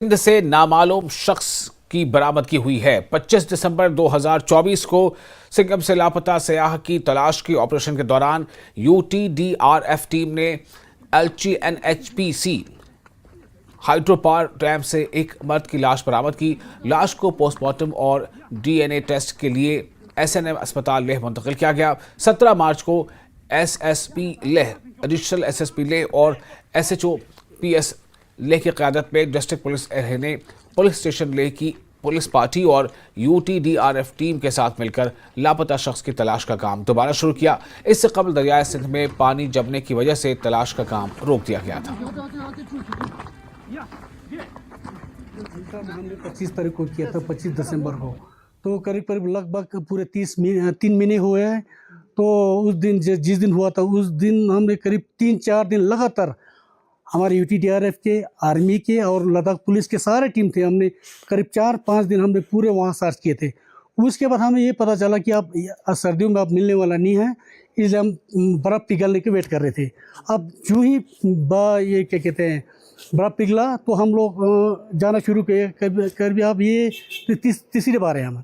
सिंध से नामालूम शख्स की बरामदगी हुई है। 25 दिसंबर 2024 को सिंघम से लापता सयाह की तलाश के ऑपरेशन के दौरान यूटीडीआरएफ टीम ने एलजीएनएचपीसी हाइड्रो पावर डैम से एक मर्द की लाश बरामद की। लाश को पोस्टमार्टम और डीएनए टेस्ट के लिए एसएनएम अस्पताल लेह मुंतकिल किया गया। 17 मार्च को SSP Leh, additional SSP Leh और एसएचओ पीएस लेह की क़यादत में डिस्ट्रिक्ट पुलिस ने पुलिस स्टेशन लेह की पुलिस पार्टी और यूटीडीआरएफ टीम के साथ मिलकर लापता शख्स की तलाश का काम दोबारा शुरू किया। इससे कबल दरियाए सिंध में पानी जमने की वजह से तलाश का काम रोक दिया गया था। हमने 25 तारीख को किया था, 25 दिसंबर को, तो करीब करीब लगभग पूरे 3 महीने हुए हैं। तो उस दिन जिस दिन हुआ था उस दिन हमने करीब 3-4 दिन लगातार हमारे यूटीडीआरएफ के, आर्मी के और लद्दाख पुलिस के सारे टीम थे। हमने करीब 4-5 दिन हमने पूरे वहाँ सर्च किए थे। उसके बाद हमें ये पता चला कि अब सर्दियों में अब मिलने वाला नहीं है, इसलिए हम बर्फ़ पिघलने के वेट कर रहे थे। अब जो ही ये क्या कहते हैं बर्फ़ पिघला तो हम लोग जाना शुरू किए। करीब अब ये तीसरी बार है हम।